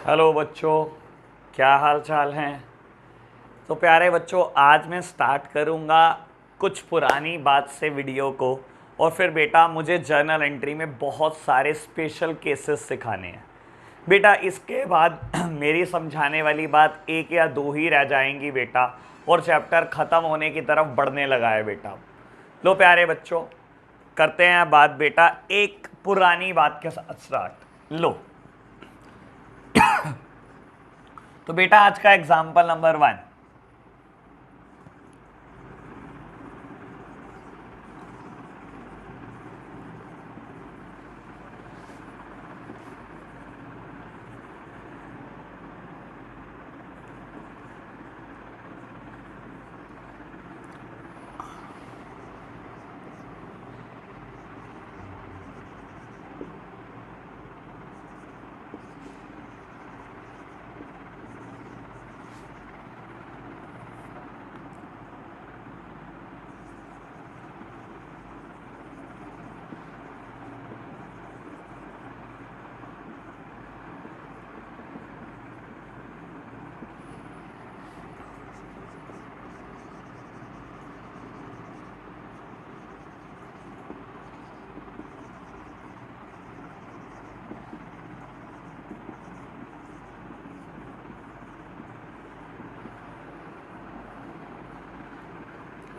Hello बच्चों, क्या हाल चाल हैं। तो प्यारे बच्चों, आज मैं स्टार्ट करूंगा कुछ पुरानी बात से वीडियो को। और फिर बेटा मुझे जर्नल एंट्री में बहुत सारे स्पेशल केसेस सिखाने हैं। बेटा इसके बाद मेरी समझाने वाली बात एक या दो ही रह जाएंगी बेटा, और चैप्टर ख़त्म होने की तरफ बढ़ने लगा है बेटा। लो प्यारे बच्चों, करते हैं बात बेटा एक पुरानी बात के साथ स्टार्ट। लो तो बेटा आज का एग्जाम्पल नंबर 1।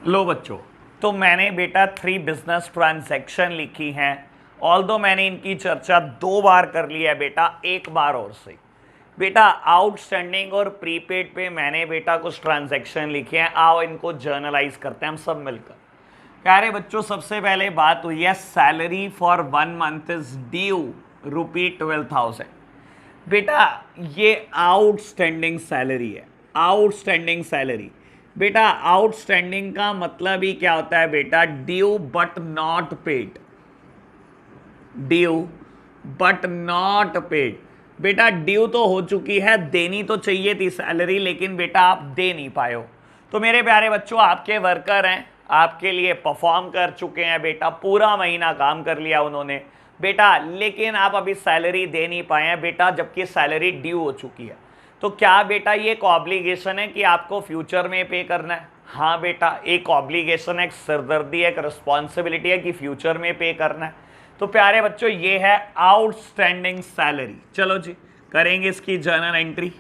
लो बच्चों, तो मैंने बेटा 3 बिजनेस ट्रांजैक्शन लिखी हैं। ऑल्दो मैंने इनकी चर्चा 2 बार कर लिया है बेटा, एक बार और से। बेटा आउटस्टैंडिंग और प्रीपेड पे मैंने बेटा कुछ ट्रांजैक्शन लिखे हैं। आओ इनको जर्नलाइज करते हैं हम सब मिलकर। प्यारे बच्चों, सबसे पहले बात हुई है salary for 1 month is due ₹12,000। बेटा ये आउटस्टैंडिंग सैलरी है, आउटस्टैंडिंग सैलरी। बेटा आउटस्टैंडिंग का मतलब ही क्या होता है बेटा? Due but not paid, due but not paid. बेटा ड्यू तो हो चुकी है, देनी तो चाहिए थी सैलरी, लेकिन बेटा आप दे नहीं पाए हो। तो मेरे प्यारे बच्चों, आपके वर्कर हैं, आपके लिए परफॉर्म कर चुके हैं बेटा, पूरा महीना काम कर लिया उन्होंने बेटा, लेकिन आप अभी सैलरी दे नहीं पाए हैं बेटा, जबकि सैलरी ड्यू हो चुकी है। तो क्या बेटा ये एक ऑब्लिगेशन है कि आपको फ्यूचर में पे करना है? हाँ बेटा, एक ऑब्लिगेशन है, एक सिरदर्दी है, एक रिस्पॉन्सिबिलिटी है कि फ्यूचर में पे करना है। तो प्यारे बच्चों ये है आउटस्टैंडिंग सैलरी। चलो जी करेंगे इसकी जर्नल एंट्री।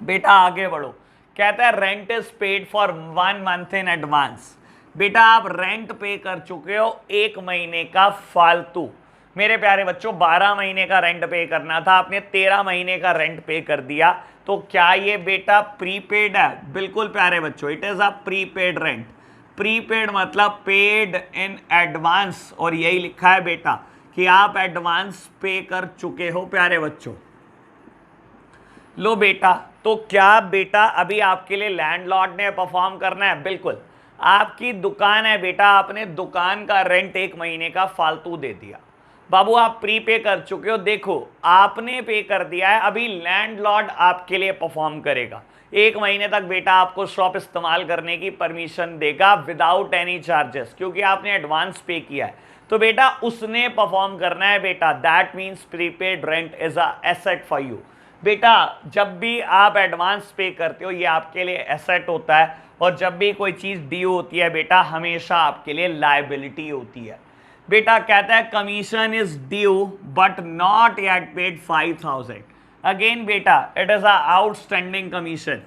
बेटा आगे बढ़ो, कहता है rent is paid for 1 month in advance. बेटा आप रेंट पे कर चुके हो 1 महीने का फालतू। मेरे प्यारे बच्चों 12 महीने का रेंट पे करना था, आपने 13 महीने का रेंट पे कर दिया। तो क्या ये बेटा प्रीपेड है? बिल्कुल प्यारे बच्चों, it is a prepaid rent. Prepaid मतलब पेड इन एडवांस, और यही लिखा है बेटा कि आप एडवांस पे कर चुके हो प्यारे बच्चों। लो बेटा, तो क्या बेटा अभी आपके लिए लैंडलॉर्ड ने परफॉर्म करना है? बिल्कुल। आपकी दुकान है बेटा, आपने दुकान का रेंट 1 महीने का फालतू दे दिया। बाबू आप प्री पे कर चुके हो, देखो आपने पे कर दिया है, अभी लैंडलॉर्ड आपके लिए परफॉर्म करेगा। 1 महीने तक बेटा आपको शॉप इस्तेमाल करने की परमिशन देगा विदाउट एनी चार्जेस, क्योंकि आपने एडवांस पे किया है। तो बेटा उसने परफॉर्म करना है बेटा, that means prepaid rent is a asset for you. बेटा जब भी आप एडवांस पे करते हो ये आपके लिए एसेट होता है, और जब भी कोई चीज़ ड्यू होती है बेटा हमेशा आपके लिए लायबिलिटी होती है। बेटा कहता है commission is due but not yet paid 5,000। Again बेटा it is a outstanding commission.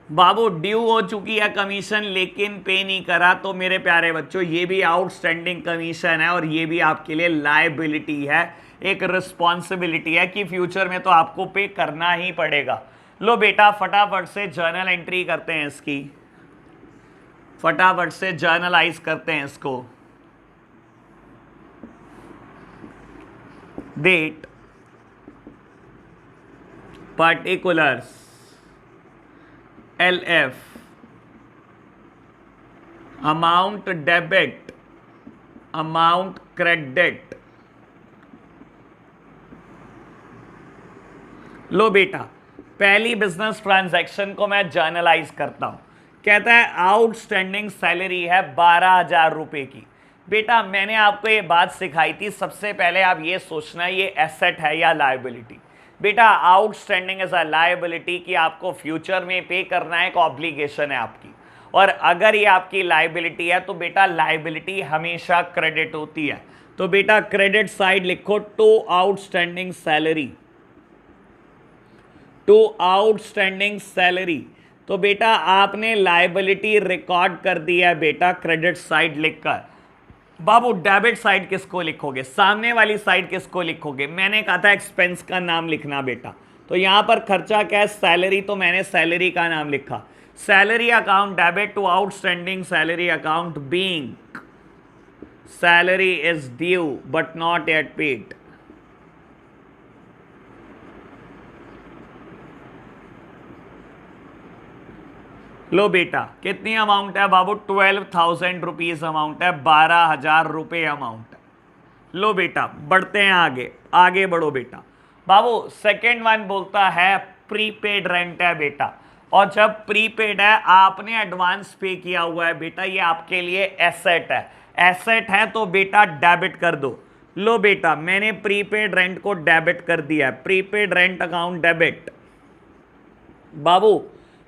बाबू ड्यू हो चुकी है कमीशन लेकिन पे नहीं करा, तो मेरे प्यारे बच्चों ये भी आउटस्टैंडिंग कमीशन है, और ये भी आपके लिए लायबिलिटी है, एक रिस्पॉन्सिबिलिटी है कि फ्यूचर में तो आपको पे करना ही पड़ेगा। लो बेटा फटाफट से जर्नल एंट्री करते हैं इसकी, फटाफट से जर्नलाइज करते हैं इसको। Date, particulars, LF, amount debit, amount credit। लो बेटा पहली बिजनेस ट्रांजैक्शन को मैं जर्नलाइज करता हूं। कहता है आउटस्टैंडिंग सैलरी है 12,000 रुपए की। बेटा मैंने आपको ये बात सिखाई थी, सबसे पहले आप ये सोचना ये एसेट है या लायबिलिटी। बेटा आउटस्टैंडिंग एज अ लायबिलिटी कि आपको फ्यूचर में पे करना है, एक ऑब्लिगेशन है आपकी, और अगर ये आपकी लायबिलिटी है तो बेटा लायबिलिटी हमेशा क्रेडिट होती है। तो बेटा क्रेडिट साइड लिखो to outstanding salary, to outstanding salary. तो बेटा आपने लायबिलिटी रिकॉर्ड कर दिया है बेटा क्रेडिट साइड लिखकर। बाबू डेबिट साइड किसको लिखोगे, सामने वाली साइड किसको लिखोगे? मैंने कहा था एक्सपेंस का नाम लिखना बेटा, तो यहां पर खर्चा क्या है, सैलरी, तो मैंने सैलरी का नाम लिखा। Salary account debit to outstanding salary account being salary is due but not yet paid. लो बेटा कितनी अमाउंट है बाबू, 12,000 रुपीज अमाउंट है, 12,000 रुपए अमाउंट है। लो बेटा बढ़ते हैं आगे, आगे बढ़ो बेटा। बाबू सेकेंड वन बोलता है प्रीपेड रेंट है बेटा, और जब प्रीपेड है आपने एडवांस पे किया हुआ है बेटा, ये आपके लिए एसेट है, एसेट है तो बेटा डेबिट कर दो। लो बेटा मैंने प्रीपेड रेंट को डेबिट कर दिया है, प्रीपेड रेंट अकाउंट डेबिट। बाबू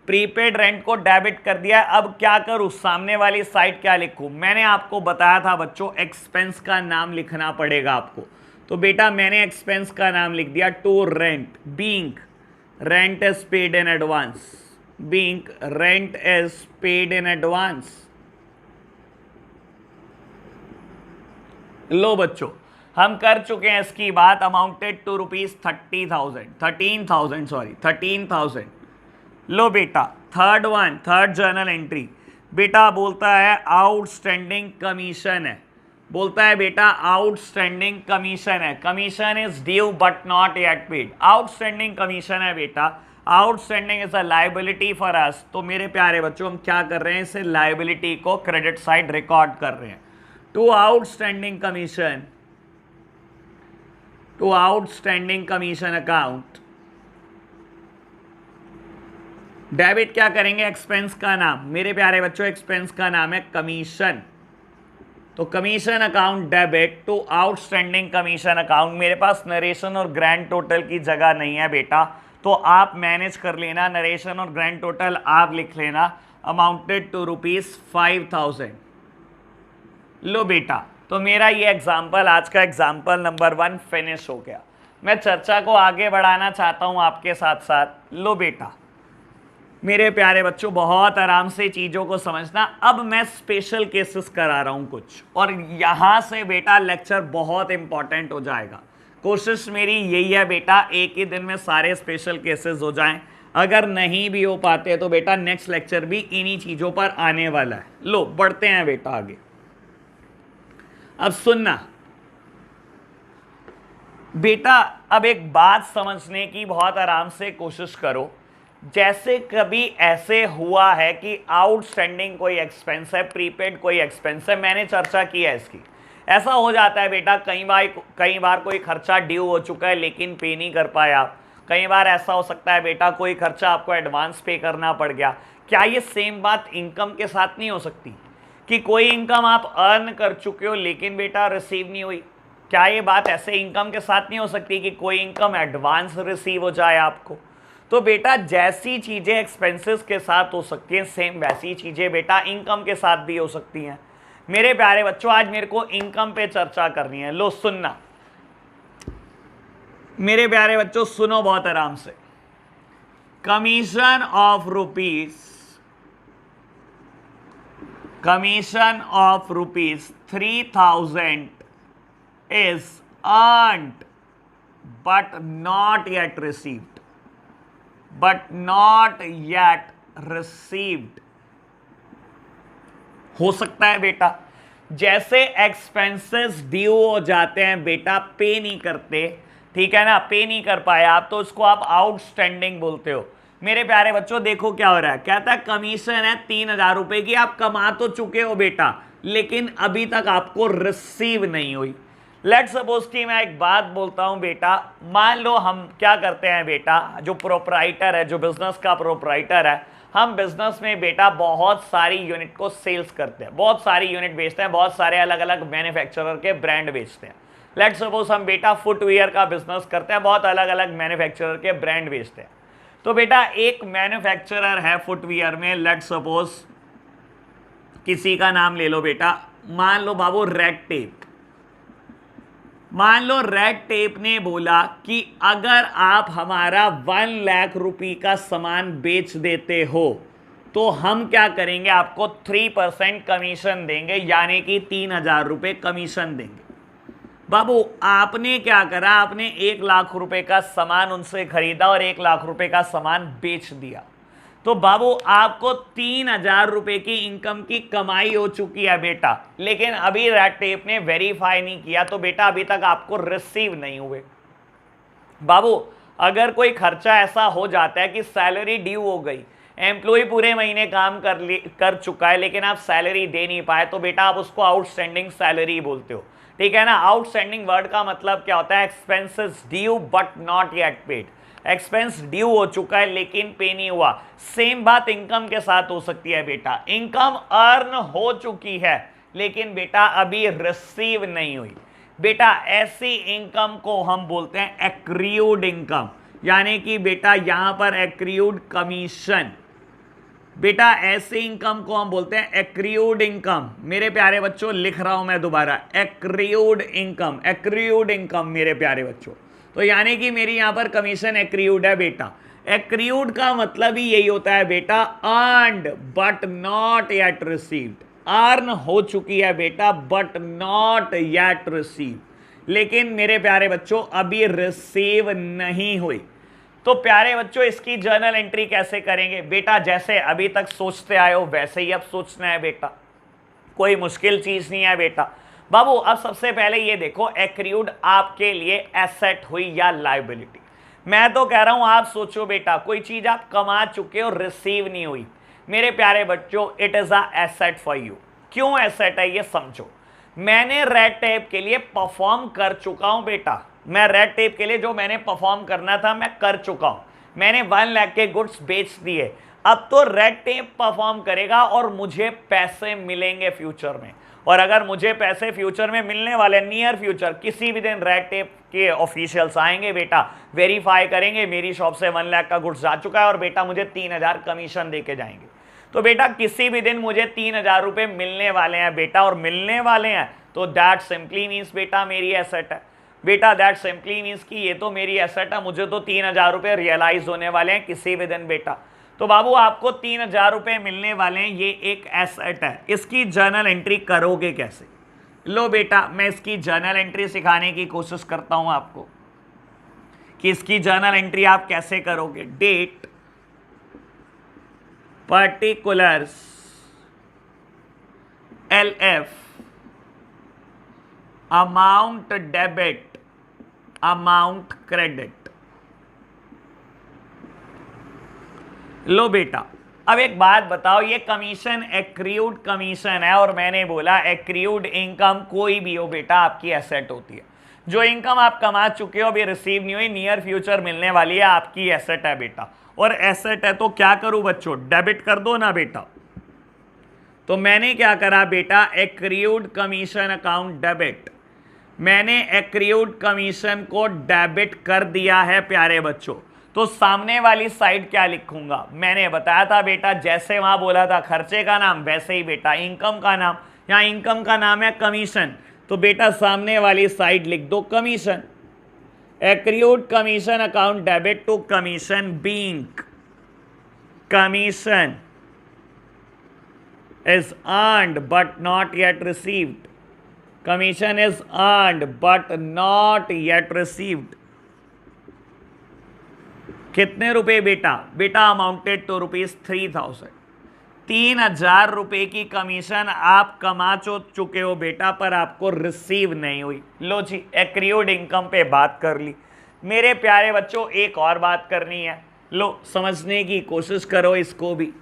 प्रीपेड रेंट को डेबिट कर दिया, अब क्या करूं, सामने वाली साइड क्या लिखूं? मैंने आपको बताया था बच्चों एक्सपेंस का नाम लिखना पड़ेगा आपको, तो बेटा मैंने एक्सपेंस का नाम लिख दिया to rent being rent is paid in advance, being rent is paid in advance. लो बच्चों हम कर चुके हैं इसकी बात, अमाउंटेड टू ₹30,000 13,000 सॉरी 13,000। लो बेटा third one, third journal entry बेटा बोलता है आउटस्टैंडिंग कमीशन है, बोलता है बेटा आउटस्टैंडिंग कमीशन है, commission is due but not yet paid. Outstanding commission है बेटा, outstanding is a liability for us. तो मेरे प्यारे बच्चों हम क्या कर रहे हैं, इसे लायबिलिटी को क्रेडिट साइड रिकॉर्ड कर रहे हैं। To outstanding commission, to outstanding commission account debit क्या करेंगे, एक्सपेंस का नाम, मेरे प्यारे बच्चों एक्सपेंस का नाम है कमीशन, तो commission account debit to outstanding commission account. मेरे पास नरेशन और ग्रैंड टोटल की जगह नहीं है बेटा, तो आप मैनेज कर लेना, नरेशन और ग्रैंड टोटल आप लिख लेना, अमाउंटेड टू ₹5,000। लो बेटा तो मेरा ये एग्जाम्पल, आज का एग्जाम्पल नंबर 1 फिनिश हो गया। मैं चर्चा को आगे बढ़ाना चाहता हूं आपके साथ साथ। लो बेटा मेरे प्यारे बच्चों बहुत आराम से चीज़ों को समझना, अब मैं स्पेशल केसेस करा रहा हूं कुछ, और यहां से बेटा लेक्चर बहुत इंपॉर्टेंट हो जाएगा। कोशिश मेरी यही है बेटा एक ही दिन में सारे स्पेशल केसेस हो जाएं, अगर नहीं भी हो पाते तो बेटा नेक्स्ट लेक्चर भी इन्हीं चीज़ों पर आने वाला है। लो बढ़ते हैं बेटा आगे। अब सुनना बेटा, अब एक बात समझने की बहुत आराम से कोशिश करो। जैसे कभी ऐसे हुआ है कि आउटस्टैंडिंग कोई एक्सपेंस है, प्रीपेड कोई एक्सपेंस है, मैंने चर्चा की है इसकी, ऐसा हो जाता है बेटा कई बार कोई खर्चा ड्यू हो चुका है लेकिन पे नहीं कर पाए आप। कई बार ऐसा हो सकता है बेटा कोई खर्चा आपको एडवांस पे करना पड़ गया। क्या ये सेम बात इनकम के साथ नहीं हो सकती कि कोई इनकम आप अर्न कर चुके हो लेकिन बेटा रिसीव नहीं हुई? क्या ये बात ऐसे इनकम के साथ नहीं हो सकती कि कोई इनकम एडवांस रिसीव हो जाए आपको? तो बेटा जैसी चीज़ें एक्सपेंसेस के साथ हो सकती हैं, सेम वैसी चीज़ें बेटा इनकम के साथ भी हो सकती हैं। मेरे प्यारे बच्चों आज मेरे को इनकम पे चर्चा करनी है। लो सुनना मेरे प्यारे बच्चों, सुनो बहुत आराम से। Commission of rupees 3,000 is earned but not yet received हो सकता है बेटा जैसे एक्सपेंसेस ड्यू हो जाते हैं बेटा, पे नहीं करते, ठीक है ना, पे नहीं कर पाए आप, तो उसको आप आउटस्टैंडिंग बोलते हो। मेरे प्यारे बच्चों देखो क्या हो रहा है, कहता है कमीशन है 3,000 रुपए की, आप कमा तो चुके हो बेटा लेकिन अभी तक आपको रिसीव नहीं हुई। लेट सपोज कि मैं एक बात बोलता हूं बेटा, मान लो हम क्या करते हैं बेटा, जो प्रोपराइटर है, जो बिजनेस का प्रोपराइटर है, हम बिजनेस में बेटा बहुत सारी यूनिट को सेल्स करते हैं, बहुत सारी यूनिट बेचते हैं, बहुत सारे अलग अलग मैन्युफैक्चरर के ब्रांड बेचते हैं। लेट्स सपोज हम बेटा फुटवियर का बिजनेस करते हैं, बहुत अलग अलग मैन्युफैक्चरर के ब्रांड बेचते हैं। तो बेटा एक मैन्युफैक्चरर है फुटवियर में, लेट्स सपोज किसी का नाम ले लो बेटा, मान लो बाबू रेड टेप। मान लो रेड टेप ने बोला कि अगर आप हमारा 1 लाख रुपए का सामान बेच देते हो तो हम क्या करेंगे, आपको 3% कमीशन देंगे, यानी कि 3,000 रुपए कमीशन देंगे। बाबू आपने क्या करा, आपने 1 लाख रुपए का सामान उनसे खरीदा और 1 लाख रुपए का सामान बेच दिया, तो बाबू आपको 3,000 रुपए की इनकम की कमाई हो चुकी है बेटा। लेकिन अभी रेड टेप ने वेरीफाई नहीं किया, तो बेटा अभी तक आपको रिसीव नहीं हुए। बाबू अगर कोई खर्चा ऐसा हो जाता है कि सैलरी ड्यू हो गई, एम्प्लॉय पूरे महीने काम कर चुका है लेकिन आप सैलरी दे नहीं पाए, तो बेटा आप उसको आउटस्टैंडिंग सैलरी बोलते हो, ठीक है ना। आउटस्टैंडिंग वर्ड का मतलब क्या होता है, expenses due but not yet paid. Expense due हो चुका है लेकिन पे नहीं हुआ। सेम बात इनकम के साथ हो सकती है बेटा, इनकम अर्न हो चुकी है लेकिन बेटा अभी रिसीव नहीं हुई। बेटा ऐसी इनकम को हम बोलते हैं एक्रीयूड इनकम, यानी कि बेटा यहां पर एक्रीयूड कमीशन। बेटा ऐसे इनकम को हम बोलते हैं एक्रीयूड इनकम। मेरे प्यारे बच्चों लिख रहा हूं मैं दोबारा, एक्रीयूड इनकम, एक्रीयूड इनकम मेरे प्यारे बच्चों। तो यानी कि मेरी यहां पर कमीशन एक्रीयूड है बेटा। एक्रीयूड का मतलब ही यही होता है बेटा, earned but not yet received. Earn हो चुकी है बेटा बट नॉट येट रिसीव, लेकिन मेरे प्यारे बच्चों अभी रिसीव नहीं हुई। तो प्यारे बच्चों इसकी जर्नल एंट्री कैसे करेंगे बेटा, जैसे अभी तक सोचते आए हो वैसे ही अब सोचना है बेटा, कोई मुश्किल चीज नहीं है बेटा। बाबू अब सबसे पहले ये देखो, एक्रीयूड आपके लिए एसेट हुई या लायबिलिटी। मैं तो कह रहा हूं आप सोचो बेटा, कोई चीज आप कमा चुके हो रिसीव नहीं हुई, मेरे प्यारे बच्चों it is a asset for you. क्यों एसेट है ये समझो। मैंने रेड टेप के लिए परफॉर्म कर चुका हूं बेटा, मैं रेड टेप के लिए जो मैंने परफॉर्म करना था मैं कर चुका हूं। मैंने 1 लाख के गुड्स बेच दिए, अब तो रेड टेप परफॉर्म करेगा और मुझे पैसे मिलेंगे फ्यूचर में। और अगर मुझे पैसे फ्यूचर में मिलने वाले, नियर फ्यूचर किसी भी दिन रेड टेप के ऑफिशियल्स आएंगे बेटा, वेरीफाई करेंगे मेरी शॉप से 1 लाख का गुड्स जा चुका है और बेटा मुझे 3,000 कमीशन देके जाएंगे। तो बेटा किसी भी दिन मुझे 3,000 रुपए मिलने वाले हैं बेटा, और मिलने वाले हैं तो दैट सिंपली मीन्स बेटा मेरी एसेट है बेटा। दैट सिंपली मीन्स कि ये तो मेरी एसेट है, मुझे तो 3,000 रुपए रियलाइज होने वाले हैं किसी भी दिन बेटा। तो बाबू आपको 3,000 रुपए मिलने वाले हैं, ये एक एसेट है। इसकी जर्नल एंट्री करोगे कैसे? लो बेटा मैं इसकी जर्नल एंट्री सिखाने की कोशिश करता हूं आपको कि इसकी जर्नल एंट्री आप कैसे करोगे। Date, particulars, LF, amount debit, amount credit. लो बेटा अब एक बात बताओ, ये कमीशन एक्रीयूड कमीशन है और मैंने बोला एक्रीयूड इनकम कोई भी हो बेटा आपकी एसेट होती है। जो इनकम आप कमा चुके हो अभी रिसीव नहीं हुई, नियर फ्यूचर मिलने वाली है, आपकी एसेट है बेटा। और एसेट है तो क्या करूं बच्चों, डेबिट कर दो ना बेटा। तो मैंने क्या करा बेटा, एक्रीयूड कमीशन अकाउंट डेबिट। मैंने एक्रीयूड कमीशन को डेबिट कर दिया है प्यारे बच्चों। तो सामने वाली साइड क्या लिखूंगा, मैंने बताया था बेटा, जैसे वहां बोला था खर्चे का नाम वैसे ही बेटा इनकम का नाम, यहां इनकम का नाम है कमीशन, तो बेटा सामने वाली साइड लिख दो commission. Accrued commission account debit to commission being commission is earned but not yet received. Commission is earned but not yet received. कितने रुपए बेटा, बेटा अमाउंटेड टू ₹3,000। 3,000 रुपए की कमीशन आप कमा चुके हो बेटा, पर आपको रिसीव नहीं हुई। लो जी एक्रीयूड इनकम पे बात कर ली। मेरे प्यारे बच्चों एक और बात करनी है, लो समझने की कोशिश करो इसको भी।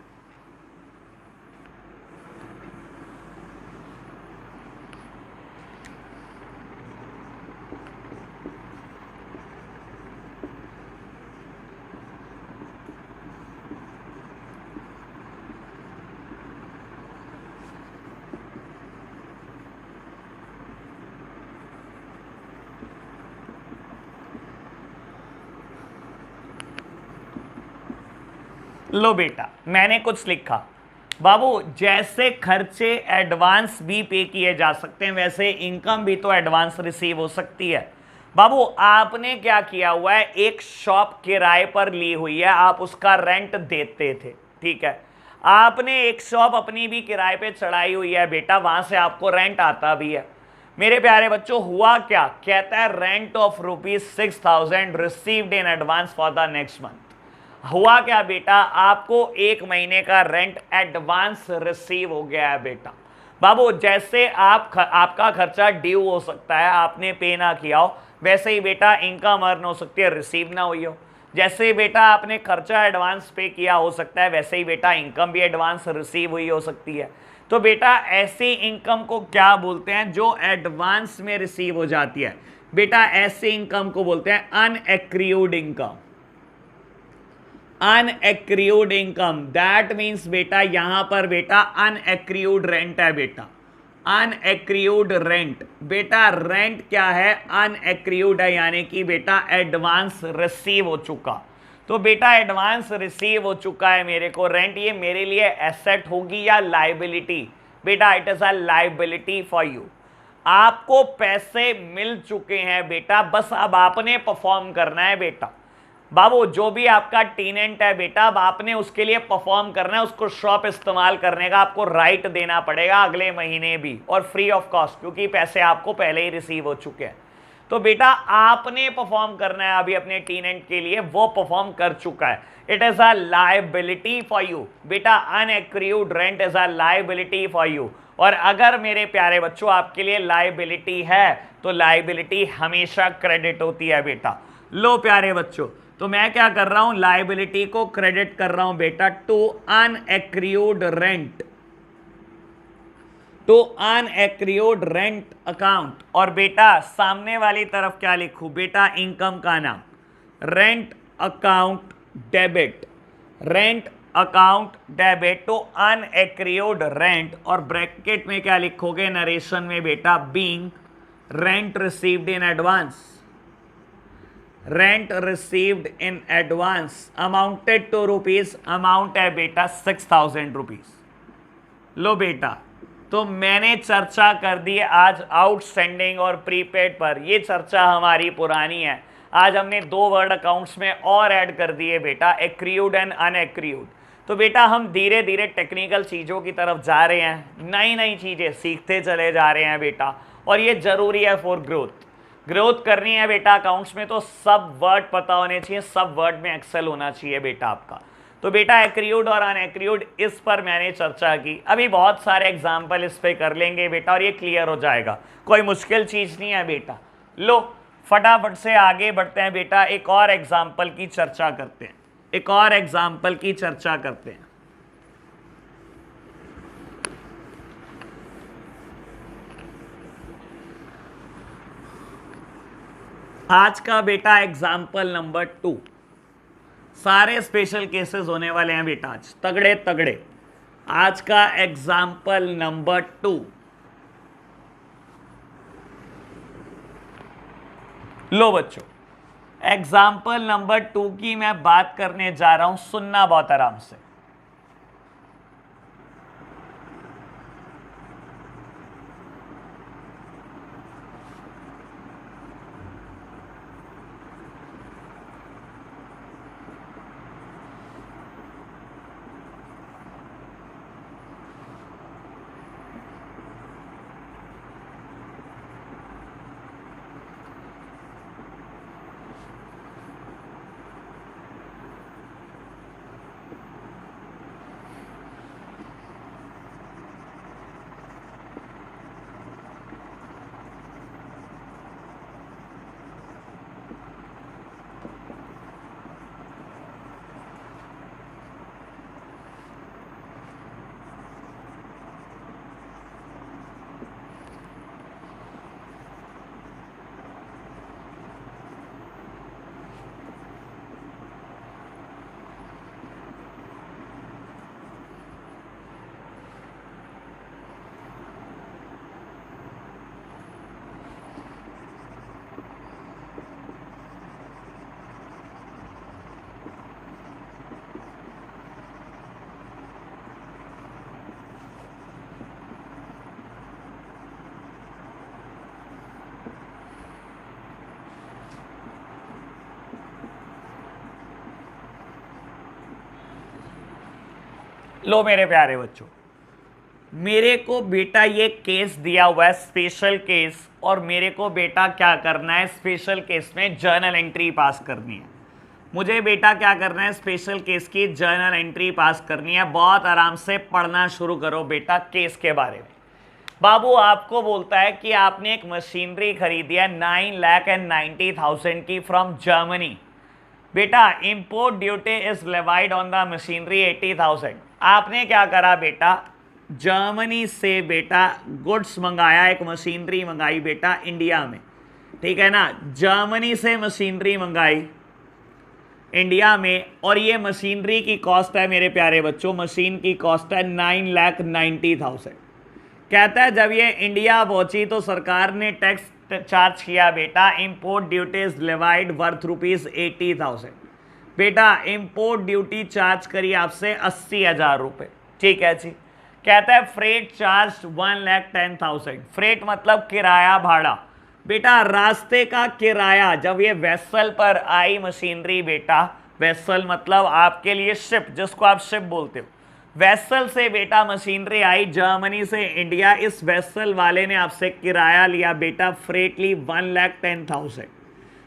लो बेटा मैंने कुछ लिखा, बाबू जैसे खर्चे एडवांस भी पे किए जा सकते हैं वैसे इनकम भी तो एडवांस रिसीव हो सकती है। बाबू आपने क्या किया हुआ है, एक शॉप किराए पर ली हुई है, आप उसका रेंट देते थे, ठीक है। आपने एक शॉप अपनी भी किराए पे चढ़ाई हुई है बेटा, वहां से आपको रेंट आता भी है। मेरे प्यारे बच्चों हुआ क्या, कहता है rent of ₹6,000 received in advance for the next month. हुआ क्या बेटा, आपको एक महीने का रेंट एडवांस रिसीव हो गया है बेटा। बाबू जैसे आपका खर्चा ड्यू हो सकता है, आपने पे ना किया हो, वैसे ही बेटा इनकम अर्न हो सकती है, रिसीव ना हुई हो। जैसे ही बेटा आपने खर्चा एडवांस पे किया हो सकता है, वैसे ही बेटा इनकम भी एडवांस रिसीव हुई हो सकती है। तो बेटा ऐसी इनकम को क्या बोलते हैं जो एडवांस में रिसीव हो जाती है, बेटा ऐसी इनकम को बोलते हैं अनएक्रूड इनकम। अनएक्रूड इनकम दैट मीन्स बेटा यहां पर बेटा अनएक्रूड रेंट है बेटा, अनएक्रूड रेंट। बेटा रेंट क्या है, अनएक्रूड है, यानी कि बेटा एडवांस रिसीव हो चुका। तो बेटा एडवांस रिसीव हो चुका है मेरे को रेंट, ये मेरे लिए एसेट होगी या लाइबिलिटी, बेटा it is a liability for you. आपको पैसे मिल चुके हैं बेटा, बस अब आपने परफॉर्म करना है बेटा। बाबू जो भी आपका टेनेंट है बेटा, अब आपने उसके लिए परफॉर्म करना है, उसको शॉप इस्तेमाल करने का आपको राइट देना पड़ेगा अगले महीने भी, और फ्री ऑफ कॉस्ट, क्योंकि पैसे आपको पहले ही रिसीव हो चुके हैं। तो बेटा आपने परफॉर्म करना है अभी अपने टेनेंट के लिए, वो परफॉर्म कर चुका है, it is a liability for you बेटा, unaccrued rent is a liability for you. और अगर मेरे प्यारे बच्चों आपके लिए लायबिलिटी है तो लायबिलिटी हमेशा क्रेडिट होती है बेटा। लो प्यारे बच्चों, तो मैं क्या कर रहा हूं, लायबिलिटी को क्रेडिट कर रहा हूं बेटा to unaccrued rent, to unaccrued rent account. और बेटा सामने वाली तरफ क्या लिखूं बेटा, इनकम का नाम rent account debit, rent account debit to unaccrued rent, और ब्रैकेट में क्या लिखोगे नरेशन में बेटा, being rent received in advance, rent received in advance amounted to rupees, amount है बेटा 6,000 रुपीज। लो बेटा तो मैंने चर्चा कर दी आज आउटस्टैंडिंग और प्रीपेड पर, ये चर्चा हमारी पुरानी है। आज हमने 2 वर्ड अकाउंट्स में और ऐड कर दिए बेटा, एक्रूड एंड अनएक्रूड। तो बेटा हम धीरे धीरे टेक्निकल चीज़ों की तरफ जा रहे हैं, नई नई चीज़ें सीखते चले जा रहे हैं बेटा, और ये जरूरी है फॉर ग्रोथ। ग्रोथ करनी है बेटा अकाउंट्स में तो सब वर्ड पता होने चाहिए, सब वर्ड में एक्सेल होना चाहिए बेटा आपका। तो बेटा एक्रूड और अनएक्रूड इस पर मैंने चर्चा की, अभी बहुत सारे एग्जाम्पल इस पे कर लेंगे बेटा और ये क्लियर हो जाएगा, कोई मुश्किल चीज़ नहीं है बेटा। लो फटाफट से आगे बढ़ते हैं बेटा, एक और एग्जाम्पल की चर्चा करते हैं, एक और एग्जाम्पल की चर्चा करते हैं। आज का बेटा एग्जाम्पल नंबर 2, सारे स्पेशल केसेस होने वाले हैं बेटा आज, तगड़े तगड़े। आज का एग्जाम्पल नंबर 2, लो बच्चों एग्जाम्पल नंबर 2 की मैं बात करने जा रहा हूं, सुनना बहुत आराम से। लो मेरे प्यारे बच्चों, मेरे को बेटा ये केस दिया हुआ है स्पेशल केस, और मेरे को बेटा क्या करना है स्पेशल केस में जर्नल एंट्री पास करनी है। मुझे बेटा क्या करना है स्पेशल केस की जर्नल एंट्री पास करनी है। बहुत आराम से पढ़ना शुरू करो बेटा केस के बारे में। बाबू आपको बोलता है कि आपने एक मशीनरी खरीदी है 9,90,000 की फ्रॉम जर्मनी। बेटा import duty is levied on the machinery 80,000। आपने क्या करा बेटा, जर्मनी से बेटा गुड्स मंगाया, एक मशीनरी मंगाई बेटा इंडिया में, ठीक है ना। जर्मनी से मशीनरी मंगाई इंडिया में, और ये मशीनरी की कॉस्ट है मेरे प्यारे बच्चों, मशीन की कॉस्ट है 9,90,000। कहता है जब ये इंडिया पहुंची तो सरकार ने टैक्स चार्ज किया बेटा, इंपोर्ट ड्यूटीज लेवाइड वर्थ ₹80,000। बेटा इंपोर्ट ड्यूटी चार्ज करी आपसे 80,000 रुपये, ठीक है जी। कहता है फ्रेट चार्ज 1,10,000। फ्रेट मतलब किराया भाड़ा। बेटा रास्ते का किराया, जब ये वेसल पर आई मशीनरी बेटा, वेसल मतलब आपके लिए शिप, जिसको आप शिप बोलते हो, वेसल से बेटा मशीनरी आई जर्मनी से इंडिया, इस वेसल वाले ने आपसे किराया लिया बेटा, फ्रेट ली 1,10,000।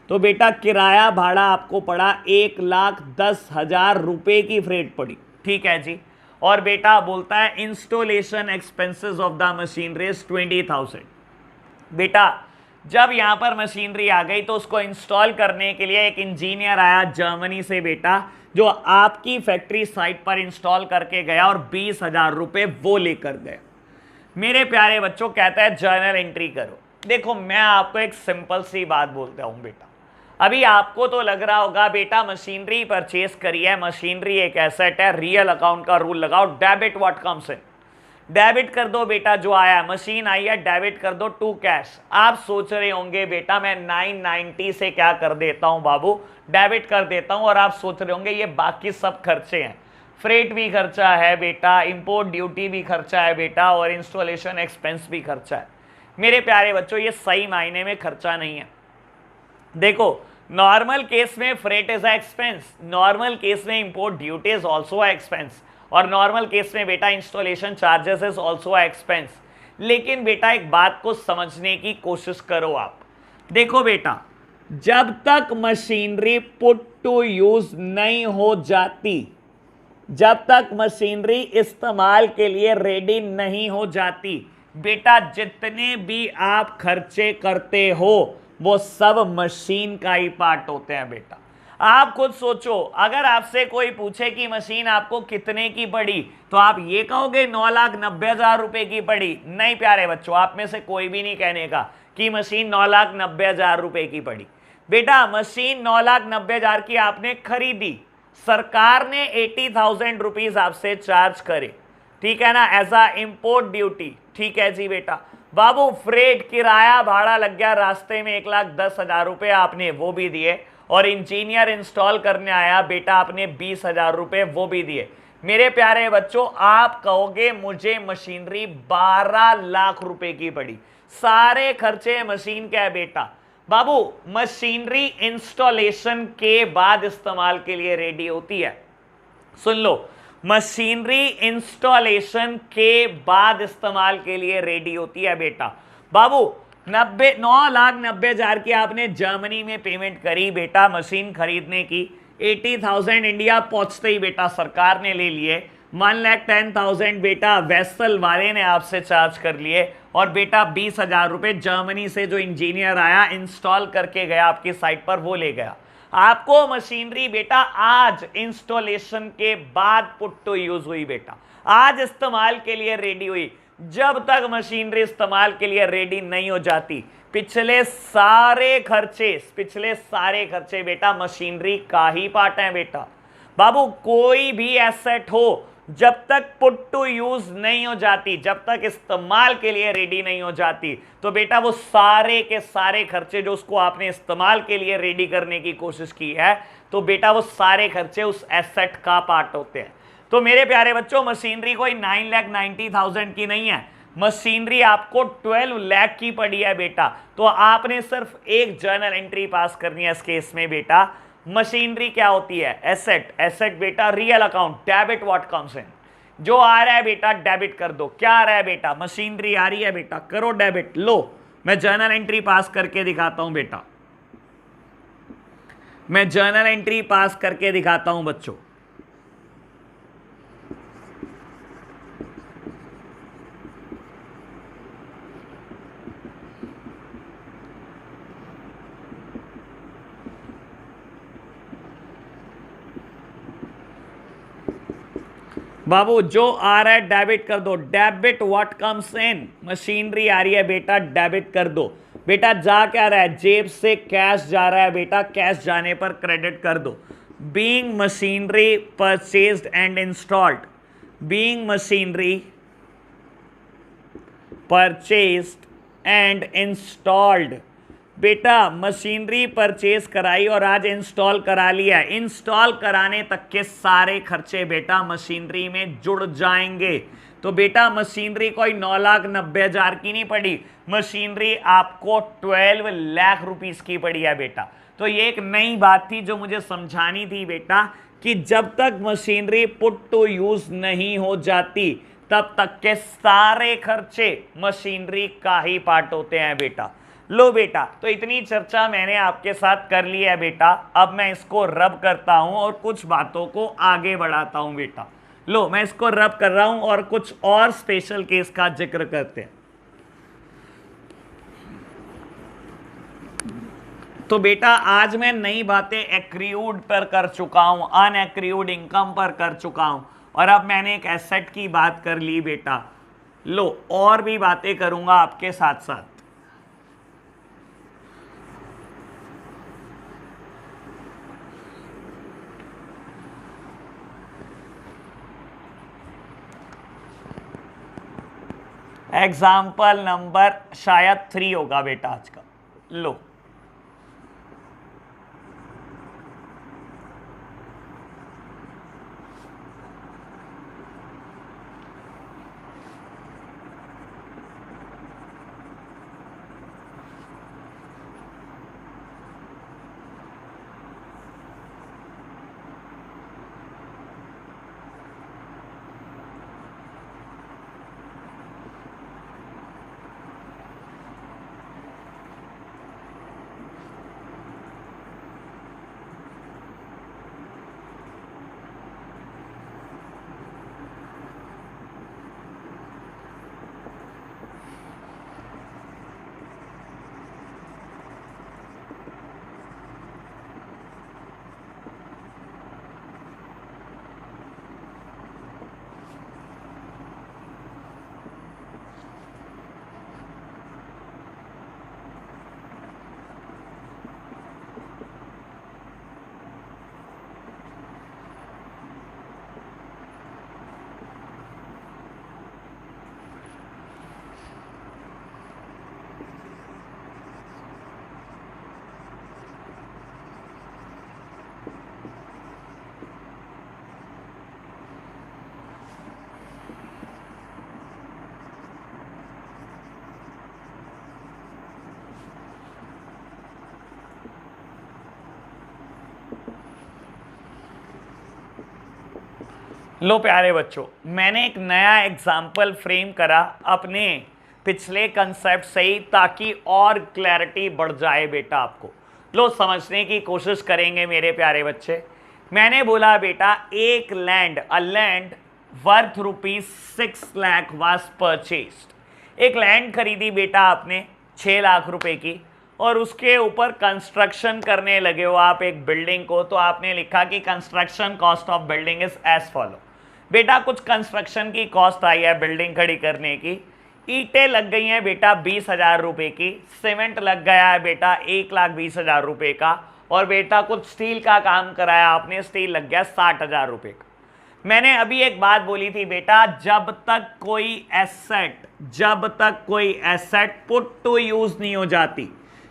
तो बेटा किराया भाड़ा आपको पड़ा 1,10,000 रुपए की फ्रेट पड़ी, ठीक है जी। और बेटा बोलता है installation expenses of the machinery 20,000। बेटा जब यहाँ पर मशीनरी आ गई तो उसको इंस्टॉल करने के लिए एक इंजीनियर आया जर्मनी से बेटा, जो आपकी फैक्ट्री साइट पर इंस्टॉल करके गया और 20,000 रुपये वो लेकर गया। मेरे प्यारे बच्चों कहता है जर्नल एंट्री करो। देखो मैं आपको एक सिंपल सी बात बोलता हूँ बेटा, अभी आपको तो लग रहा होगा बेटा मशीनरी परचेस करी है, मशीनरी एक एसेट है, रियल अकाउंट का रूल लगाओ, debit what comes in, debit कर दो बेटा, जो आया मशीन आई है डेबिट कर दो टू कैश। आप सोच रहे होंगे बेटा मैं 990 से क्या कर देता हूं बाबू, डेबिट कर देता हूं, और आप सोच रहे होंगे ये बाकी सब खर्चे हैं, फ्रेट भी खर्चा है बेटा, इंपोर्ट ड्यूटी भी खर्चा है बेटा, और इंस्टॉलेशन एक्सपेंस भी खर्चा है। मेरे प्यारे बच्चों ये सही मायने में खर्चा नहीं है। देखो नॉर्मल केस में freight is a expense, normal case में import duty is also a expense, और नॉर्मल केस में बेटा installation charges is also a expense. लेकिन बेटा एक बात को समझने की कोशिश करो आप। देखो बेटा जब तक मशीनरी पुट टू यूज नहीं हो जाती, जब तक मशीनरी इस्तेमाल के लिए रेडी नहीं हो जाती, बेटा जितने भी आप खर्चे करते हो वो सब मशीन का ही पार्ट होते हैं बेटा। आप खुद सोचो, अगर आपसे कोई पूछे कि मशीन आपको कितने की पड़ी, तो आप ये कहोगे 9,90,000 रुपए की पड़ी? नहीं प्यारे बच्चों, आप में से कोई भी नहीं कहने का कि मशीन 9,90,000 रुपए की पड़ी। बेटा मशीन 9,90,000 की आपने खरीदी, सरकार ने 80,000 रुपीज आपसे चार्ज करे, ठीक है ना, एज अ इंपोर्ट ड्यूटी, ठीक है जी बेटा। बाबू फ्रेट किराया भाड़ा लग गया रास्ते में 1,10,000 रुपए, आपने वो भी दिए, और इंजीनियर इंस्टॉल करने आया बेटा, आपने 20,000 रुपए वो भी दिए। मेरे प्यारे बच्चों आप कहोगे मुझे मशीनरी 12 लाख रुपए की पड़ी, सारे खर्चे मशीन के है बेटा। बाबू मशीनरी इंस्टॉलेशन के बाद इस्तेमाल के लिए रेडी होती है, सुन लो, मशीनरी इंस्टॉलेशन के बाद इस्तेमाल के लिए रेडी होती है बेटा। बाबू 9,90,000 की आपने जर्मनी में पेमेंट करी बेटा मशीन खरीदने की, 80,000 इंडिया पहुंचते ही बेटा सरकार ने ले लिए, 1,10,000 बेटा वेसल वाले ने आपसे चार्ज कर लिए, और बेटा 20,000 रुपए जर्मनी से जो इंजीनियर आया इंस्टॉल करके गया आपकी साइट पर वो ले गया। आपको मशीनरी बेटा आज इंस्टॉलेशन के बाद पुट टू यूज हुई बेटा, आज इस्तेमाल के लिए रेडी हुई। जब तक मशीनरी इस्तेमाल के लिए रेडी नहीं हो जाती, पिछले सारे खर्चे बेटा मशीनरी का ही पार्ट है बेटा। बाबू कोई भी एसेट हो जब तक पुट टू यूज नहीं हो जाती, जब तक इस्तेमाल के लिए रेडी नहीं हो जाती, तो बेटा वो सारे के सारे खर्चे जो उसको आपने इस्तेमाल के लिए रेडी करने की कोशिश की है, तो बेटा वो सारे खर्चे उस एसेट का पार्ट होते हैं। तो मेरे प्यारे बच्चों मशीनरी कोई 9,90,000 की नहीं है, मशीनरी आपको 12 लाख की पड़ी है बेटा। तो आपने सिर्फ एक जर्नल एंट्री पास करनी है इस केस में बेटा। मशीनरी क्या होती है? एसेट। एसेट बेटा real account, debit what comes इन, जो आ रहा है बेटा डेबिट कर दो। क्या आ रहा है बेटा? मशीनरी आ रही है बेटा, करो डेबिट। लो मैं जर्नल एंट्री पास करके दिखाता हूं बेटा, मैं जर्नल एंट्री पास करके दिखाता हूं बच्चों। बाबू जो आ रहा है डेबिट कर दो। Debit what comes in, machinery आ रही है बेटा, डेबिट कर दो बेटा। जा क्या रहा है? जेब से कैश जा रहा है बेटा, कैश जाने पर क्रेडिट कर दो। Being machinery purchased and installed, being machinery purchased and installed. बेटा मशीनरी परचेज कराई और आज इंस्टॉल करा लिया। इंस्टॉल कराने तक के सारे खर्चे बेटा मशीनरी में जुड़ जाएंगे। तो बेटा मशीनरी कोई 9,90,000 की नहीं पड़ी, मशीनरी आपको 12 लाख रुपीस की पड़ी है बेटा। तो ये एक नई बात थी जो मुझे समझानी थी बेटा, कि जब तक मशीनरी पुट टू यूज नहीं हो जाती तब तक के सारे खर्चे मशीनरी का ही पार्ट होते हैं बेटा। लो बेटा, तो इतनी चर्चा मैंने आपके साथ कर ली है बेटा। अब मैं इसको रब करता हूं और कुछ बातों को आगे बढ़ाता हूं बेटा। लो मैं इसको रब कर रहा हूं और कुछ और स्पेशल केस का जिक्र करते हैं। तो बेटा आज मैं नई बातें एक्रियूड पर कर चुका हूं, अनएक्रियूड इनकम पर कर चुका हूं, और अब मैंने एक एसेट की बात कर ली बेटा। लो और भी बातें करूंगा आपके साथ साथ। एग्जाम्पल नंबर शायद 3 होगा बेटा आज का। लो लो प्यारे बच्चों, मैंने एक नया एग्जाम्पल फ्रेम करा अपने पिछले कंसेप्ट से ही, ताकि और क्लैरिटी बढ़ जाए बेटा आपको। लो समझने की कोशिश करेंगे मेरे प्यारे बच्चे। मैंने बोला बेटा एक land, a land worth ₹6 lakh was purchased. एक लैंड खरीदी बेटा आपने 6 लाख रुपए की, और उसके ऊपर कंस्ट्रक्शन करने लगे हो आप एक बिल्डिंग को। तो आपने लिखा कि construction cost of building is as follow. बेटा कुछ कंस्ट्रक्शन की कॉस्ट आई है बिल्डिंग खड़ी करने की। ईंटें लग गई हैं बेटा 20,000 रुपए की, सीमेंट लग गया है बेटा 1,20,000 रुपए का, और बेटा कुछ स्टील का काम कराया आपने, स्टील लग गया 60,000 रुपए का। मैंने अभी एक बात बोली थी बेटा, जब तक कोई एसेट पुट टू यूज नहीं हो जाती,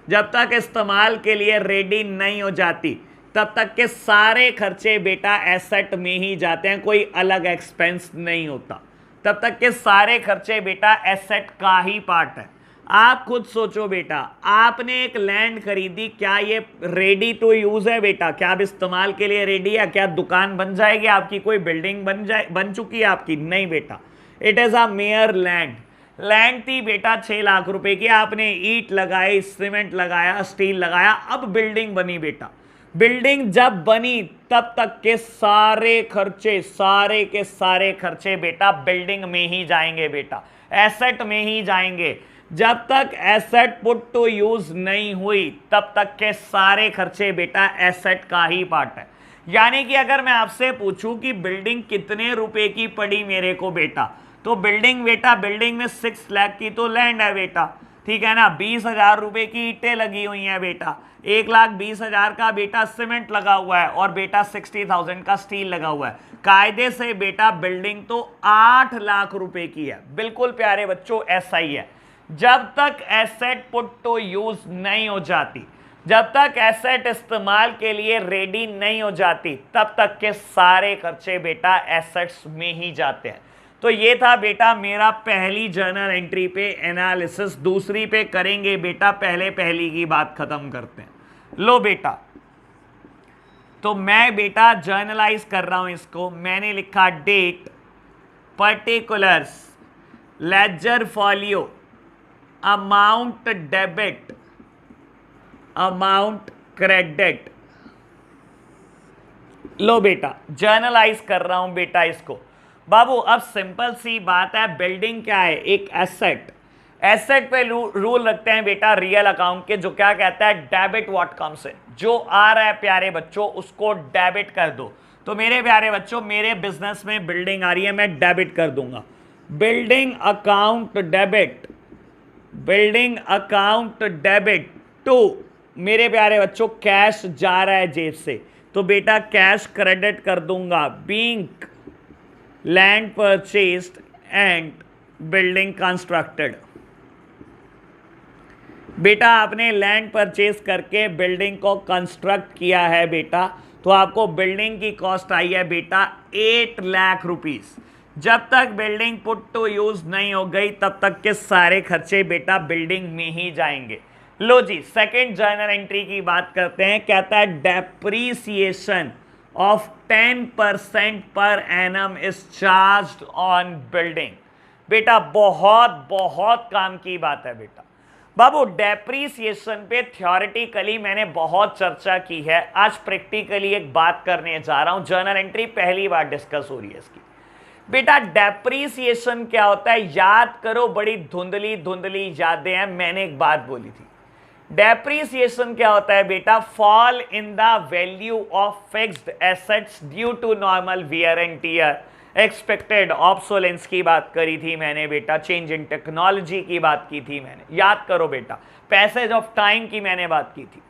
जब तक इस्तेमाल के लिए रेडी नहीं हो जाती, तब तक के सारे खर्चे बेटा एसेट में ही जाते हैं, कोई अलग एक्सपेंस नहीं होता। तब तक के सारे खर्चे बेटा एसेट का ही पार्ट है। आप खुद सोचो बेटा, आपने एक लैंड खरीदी, क्या ये रेडी टू यूज है बेटा? क्या अब इस्तेमाल के लिए रेडी है? क्या दुकान बन जाएगी आपकी? कोई बिल्डिंग बन चुकी है आपकी? नहीं बेटा, it is a mayor land. Land थी बेटा 6 लाख रुपए की, आपने ईंट लगाई, सीमेंट लगाया, स्टील लगाया, अब बिल्डिंग बनी बेटा। बिल्डिंग जब बनी तब तक के सारे खर्चे, सारे के सारे खर्चे बेटा बिल्डिंग में ही जाएंगे बेटा, एसेट में ही जाएंगे। जब तक एसेट पुट टू यूज नहीं हुई तब तक के सारे खर्चे बेटा एसेट का ही पार्ट है। यानी कि अगर मैं आपसे पूछूं कि बिल्डिंग कितने रुपए की पड़ी मेरे को बेटा, तो बिल्डिंग में 6 लाख की तो लैंड है बेटा, ठीक है ना। 20,000 रुपए की ईंटें लगी हुई हैं बेटा, 1,20,000 का बेटा सीमेंट लगा हुआ है और बेटा 60,000 का स्टील लगा हुआ है। कायदे से बेटा बिल्डिंग तो 8 लाख रुपए की है। बिल्कुल प्यारे बच्चों, ऐसा ही है। जब तक एसेट पुट टू यूज नहीं हो जाती, जब तक एसेट इस्तेमाल के लिए रेडी नहीं हो जाती, तब तक के सारे खर्चे बेटा एसेट्स में ही जाते हैं। तो ये था बेटा मेरा पहली जर्नल एंट्री पे एनालिसिस। दूसरी पे करेंगे बेटा, पहली की बात खत्म करते हैं। लो बेटा, तो मैं बेटा जर्नलाइज कर रहा हूं इसको। मैंने लिखा date, particulars, ledger folio, amount debit, amount credit. लो बेटा जर्नलाइज कर रहा हूं बेटा इसको। बाबू अब सिंपल सी बात है, बिल्डिंग क्या है? एक एसेट। एसेट पे रूल रखते हैं बेटा रियल अकाउंट के, जो क्या कहता है? डेबिट व्हाट कम्स इन। जो आ रहा है प्यारे बच्चों उसको डेबिट कर दो। तो मेरे प्यारे बच्चों, मेरे बिजनेस में बिल्डिंग आ रही है, मैं डेबिट कर दूंगा। Building account debit, building account debit to, मेरे प्यारे बच्चों कैश जा रहा है जेब से, तो बेटा कैश क्रेडिट कर दूंगा। Being land purchased and building constructed. बेटा आपने लैंड परचेज करके बिल्डिंग को कंस्ट्रक्ट किया है बेटा, तो आपको बिल्डिंग की कॉस्ट आई है बेटा 8 लाख रुपीस। जब तक बिल्डिंग पुट टू यूज नहीं हो गई तब तक के सारे खर्चे बेटा बिल्डिंग में ही जाएंगे। लो जी, सेकेंड जर्नल एंट्री की बात करते हैं। कहता है depreciation of 10% per annum is charged on building. बेटा बहुत बहुत काम की बात है बेटा। बाबू डेप्रीसिएशन पे थ्योरेटिकली मैंने बहुत चर्चा की है, आज प्रैक्टिकली एक बात करने जा रहा हूं। जर्नल एंट्री पहली बार डिस्कस हो रही है इसकी। बेटा डेप्रीसिएशन क्या होता है? याद करो, बड़ी धुंधली धुंधली यादें हैं। मैंने एक बात बोली थी, डेप्रीसिएशन क्या होता है बेटा? Fall in the value of fixed assets due to normal wear and tear, expected obsolescence की बात करी थी मैंने बेटा, चेंज इन टेक्नोलॉजी की बात की थी मैंने, याद करो बेटा, पैसेज ऑफ टाइम की मैंने बात की थी।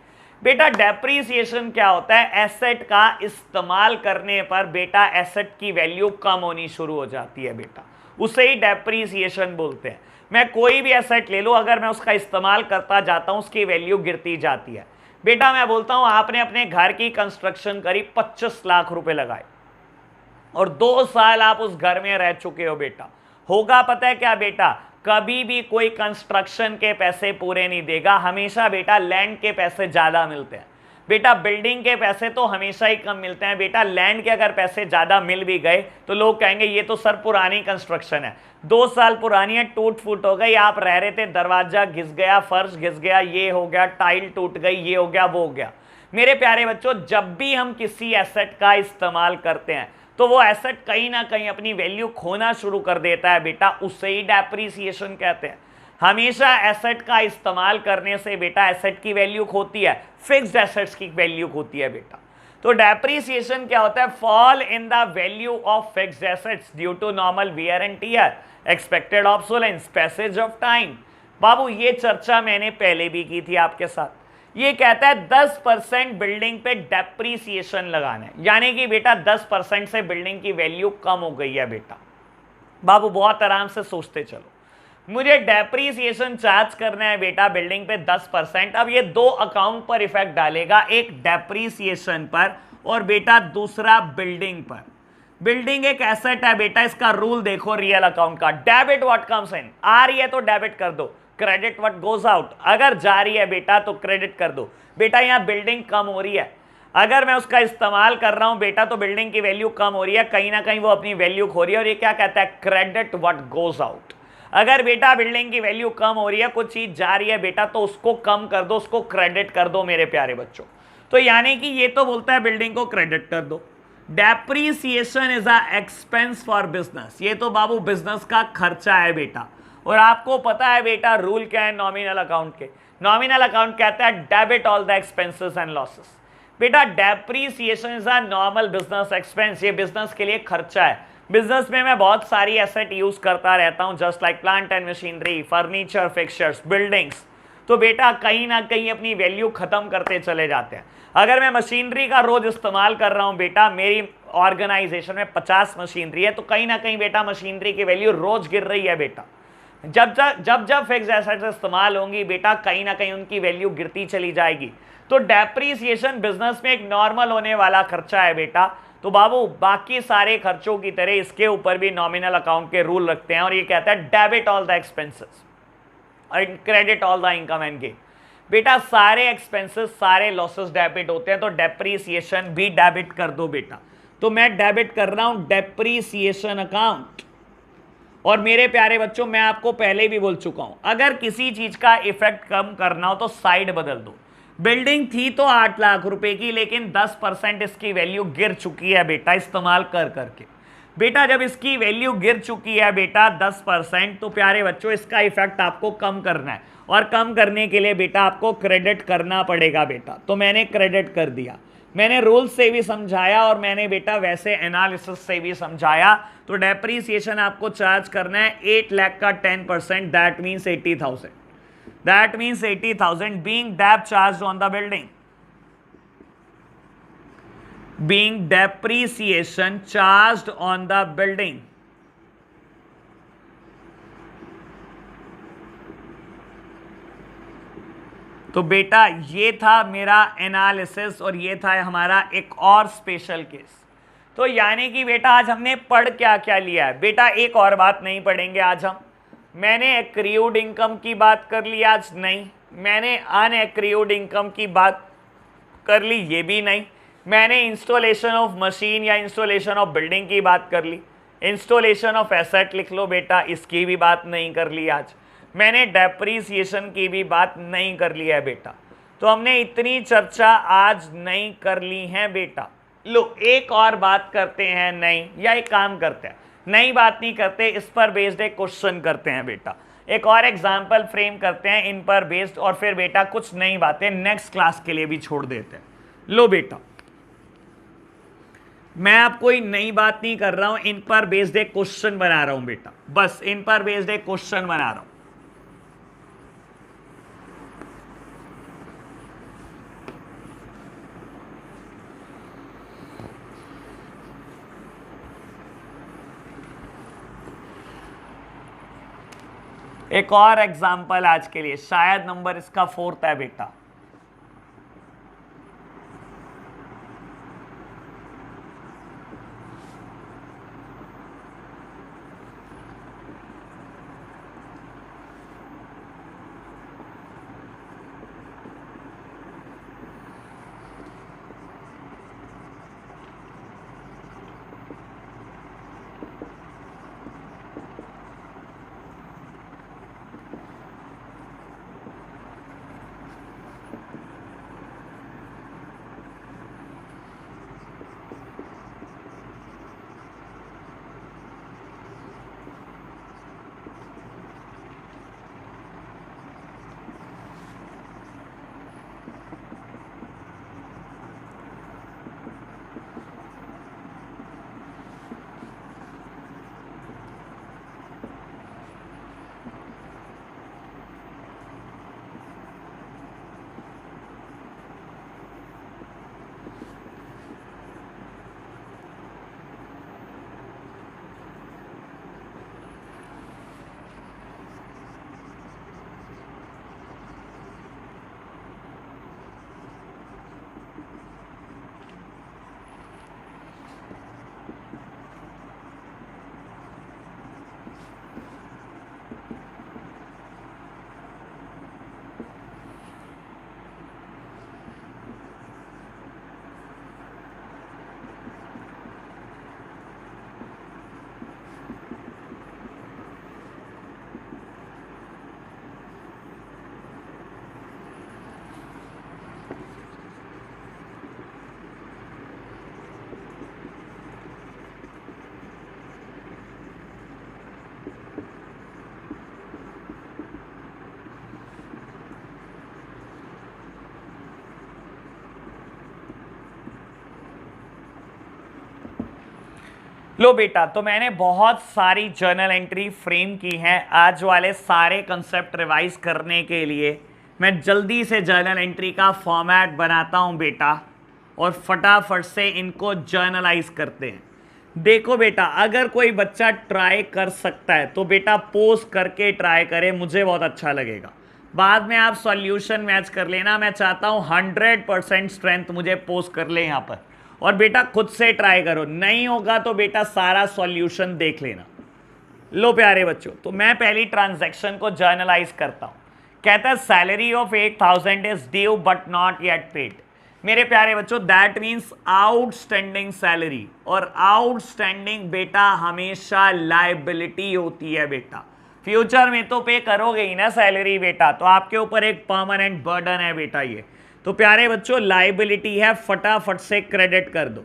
बेटा डेप्रीसिएशन क्या होता है? एसेट का इस्तेमाल करने पर बेटा एसेट की वैल्यू कम होनी शुरू हो जाती है बेटा, उसे ही डेप्रीसिएशन बोलते हैं। मैं कोई भी एसेट ले लो, अगर मैं उसका इस्तेमाल करता जाता हूं उसकी वैल्यू गिरती जाती है बेटा। मैं बोलता हूं आपने अपने घर की कंस्ट्रक्शन करी, 25 लाख रुपए लगाए और 2 साल आप उस घर में रह चुके हो बेटा, होगा पता है क्या बेटा? कभी भी कोई कंस्ट्रक्शन के पैसे पूरे नहीं देगा, हमेशा बेटा लैंड के पैसे ज्यादा मिलते हैं बेटा। बिल्डिंग के पैसे तो हमेशा ही कम मिलते हैं बेटा। लैंड के अगर पैसे ज्यादा मिल भी गए तो लोग कहेंगे ये तो सर पुरानी कंस्ट्रक्शन है, 2 साल पुरानी है, टूट फूट हो गई, आप रह रहे थे, दरवाजा घिस गया, फर्श घिस गया, ये हो गया, टाइल टूट गई, ये हो गया, वो हो गया। मेरे प्यारे बच्चों, जब भी हम किसी एसेट का इस्तेमाल करते हैं तो वो एसेट कहीं ना कहीं अपनी वैल्यू खोना शुरू कर देता है बेटा, उसे ही डेप्रीसिएशन कहते हैं। हमेशा एसेट का इस्तेमाल करने से बेटा एसेट की वैल्यू खोती है, फिक्स्ड एसेट्स की वैल्यू खोती है बेटा। तो डेप्रीसिएशन क्या होता है? Fall in the value of fixed assets due to normal wear and tear, expected obsolescence, passage of time. बाबू ये चर्चा मैंने पहले भी की थी आपके साथ। ये कहता है 10% बिल्डिंग पे डेप्रीसिएशन लगाना है, यानी कि बेटा 10% से बिल्डिंग की वैल्यू कम हो गई है बेटा। बाबू बहुत आराम से सोचते चलो, मुझे डेप्रीसिएशन चार्ज करना है बेटा बिल्डिंग पे 10%। अब ये 2 अकाउंट पर इफेक्ट डालेगा, एक डेप्रीसिएशन पर और बेटा दूसरा बिल्डिंग पर। बिल्डिंग एक एसेट है बेटा, इसका रूल देखो रियल अकाउंट का, डेबिट व्हाट कम्स इन। आ रही है तो डेबिट कर दो, क्रेडिट व्हाट गोज आउट। अगर जा रही है बेटा तो क्रेडिट कर दो। बेटा यहाँ बिल्डिंग कम हो रही है, अगर मैं उसका इस्तेमाल कर रहा हूं बेटा तो बिल्डिंग की वैल्यू कम हो रही है, कहीं ना कहीं वो अपनी वैल्यू खो रही है, और ये क्या कहता है, क्रेडिट व्हाट गोज आउट। अगर बेटा बिल्डिंग की वैल्यू कम हो रही है, कुछ चीज जा रही है बेटा, तो उसको कम कर दो, उसको क्रेडिट कर दो मेरे प्यारे बच्चों। तो यानी कि ये तो बोलता है बिल्डिंग को क्रेडिट कर दो। Depreciation is a expense for business, ये तो बाबू बिजनेस का खर्चा है बेटा। और आपको पता है बेटा रूल क्या है नॉमिनल अकाउंट के, नॉमिनल अकाउंट कहता है debit all the expenses and losses. बेटा depreciation is a normal business expense, ये बिजनेस के लिए खर्चा है। बिजनेस में मैं बहुत सारी एसेट यूज करता रहता हूं, just like plant and machinery, furniture, fixtures, buildings, तो बेटा कहीं ना कहीं अपनी वैल्यू खत्म करते चले जाते हैं। अगर मैं मशीनरी का रोज इस्तेमाल कर रहा हूं बेटा, मेरी ऑर्गेनाइजेशन में 50 मशीनरी है, तो कहीं ना कहीं बेटा मशीनरी की वैल्यू रोज गिर रही है बेटा। जब जब फिक्स एसेट्स इस्तेमाल होंगी बेटा, कहीं ना कहीं उनकी वैल्यू गिरती चली जाएगी। तो डेप्रीसिएशन बिजनेस में एक नॉर्मल होने वाला खर्चा है बेटा। तो बाबू बाकी सारे खर्चों की तरह इसके ऊपर भी नॉमिनल अकाउंट के रूल रखते हैं, और ये कहता है debit all the expenses and credit all the income and gain. बेटा सारे एक्सपेंसेस सारे लॉसेस डेबिट होते हैं, तो डेप्रीसिएशन भी डेबिट कर दो बेटा। तो मैं डेबिट कर रहा हूं डेप्रीसिएशन अकाउंट। और मेरे प्यारे बच्चों मैं आपको पहले भी बोल चुका हूं, अगर किसी चीज का इफेक्ट कम करना हो तो साइड बदल दो। बिल्डिंग थी तो 8 लाख रुपए की, लेकिन 10% इसकी वैल्यू गिर चुकी है बेटा इस्तेमाल कर करके। बेटा जब इसकी वैल्यू गिर चुकी है बेटा 10%, तो प्यारे बच्चों इसका इफेक्ट आपको कम करना है, और कम करने के लिए बेटा आपको क्रेडिट करना पड़ेगा बेटा। तो मैंने क्रेडिट कर दिया, मैंने रूल से भी समझाया, और मैंने बेटा वैसे एनालिसिस से भी समझाया। तो डेप्रीसिएशन आपको चार्ज करना है 8 लाख का 10%, that means 80,000, that means 80,000 being debt charged on the building, being depreciation charged on the building। तो बेटा ये था मेरा एनालिसिस, और ये था हमारा एक और स्पेशल केस। तो यानी कि बेटा आज हमने पढ़ क्या क्या लिया है बेटा, एक और बात नहीं पढ़ेंगे आज हम। मैंने एक्रीव्ड इनकम की बात कर ली आज नहीं, मैंने अनएक्रीव्ड इनकम की बात कर ली ये भी नहीं, मैंने इंस्टॉलेशन ऑफ मशीन या इंस्टॉलेशन ऑफ बिल्डिंग की बात कर ली, इंस्टॉलेशन ऑफ एसेट लिख लो बेटा, इसकी भी बात नहीं कर ली आज, मैंने डेप्रीसिएशन की भी बात नहीं कर ली है बेटा। तो हमने इतनी चर्चा आज नहीं कर ली है बेटा। लो एक और बात करते हैं, नहीं या एक काम करते हैं, नई बात नहीं करते, इस पर बेस्ड एक क्वेश्चन करते हैं बेटा, एक और एग्जाम्पल फ्रेम करते हैं इन पर बेस्ड, और फिर बेटा कुछ नई बातें नेक्स्ट क्लास के लिए भी छोड़ देते हैं। लो बेटा मैं अब कोई नई बात नहीं कर रहा हूं, इन पर बेस्ड एक क्वेश्चन बना रहा हूं बेटा, बस इन पर बेस्ड एक क्वेश्चन बना रहा हूं। एक और एग्जाम्पल आज के लिए, शायद नंबर इसका 4 है बेटा। लो बेटा, तो मैंने बहुत सारी जर्नल एंट्री फ्रेम की हैं आज वाले सारे कंसेप्ट रिवाइज करने के लिए। मैं जल्दी से जर्नल एंट्री का फॉर्मेट बनाता हूं बेटा और फटाफट से इनको जर्नलाइज करते हैं। देखो बेटा, अगर कोई बच्चा ट्राई कर सकता है तो बेटा पोस्ट करके ट्राई करे, मुझे बहुत अच्छा लगेगा। बाद में आप सॉल्यूशन मैच कर लेना। मैं चाहता हूं 100% स्ट्रेंथ मुझे पोस्ट कर ले यहाँ पर। और बेटा खुद से ट्राई करो, नहीं होगा तो बेटा सारा सॉल्यूशन देख लेना। लो प्यारे बच्चों, तो मैं पहली ट्रांजैक्शन को जर्नलाइज करता हूं। कहता है salary of 8,000 is due but not yet paid. मेरे प्यारे बच्चों, दैट मीन्स आउटस्टैंडिंग सैलरी, और आउटस्टैंडिंग बेटा हमेशा लायबिलिटी होती है बेटा। फ्यूचर में तो पे करोगे ही ना सैलरी बेटा, तो आपके ऊपर एक परमानेंट बर्डन है बेटा ये। तो प्यारे बच्चों लायबिलिटी है, फटाफट से क्रेडिट कर दो।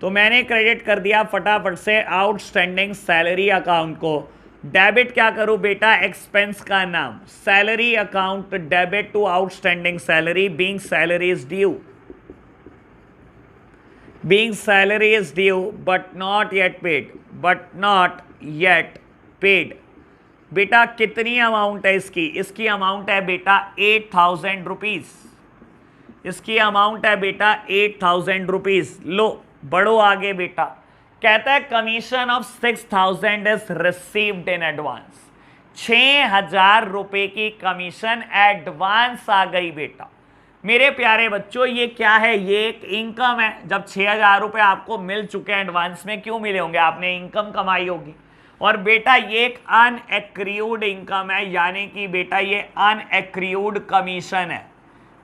तो मैंने क्रेडिट कर दिया फटाफट से आउटस्टैंडिंग सैलरी अकाउंट को। डेबिट क्या करूं बेटा, एक्सपेंस का नाम salary account debit to outstanding salary being salary is due, being salary is due but not yet paid, but not yet paid. बेटा कितनी अमाउंट है इसकी, इसकी अमाउंट है बेटा 8,000 रुपीज, इसकी अमाउंट है बेटा 8,000 रुपीज। लो बढ़ो आगे बेटा, कहता है commission of 6,000 is received in advance. 6,000 रुपए की कमीशन एडवांस आ गई बेटा। मेरे प्यारे बच्चों ये क्या है, ये एक इनकम है। जब 6,000 रुपए आपको मिल चुके हैं एडवांस में, क्यों मिले होंगे, आपने इनकम कमाई होगी। और बेटा ये एक अनएक्रूड इनकम है, यानी कि बेटा ये अनएक्रूड कमीशन है।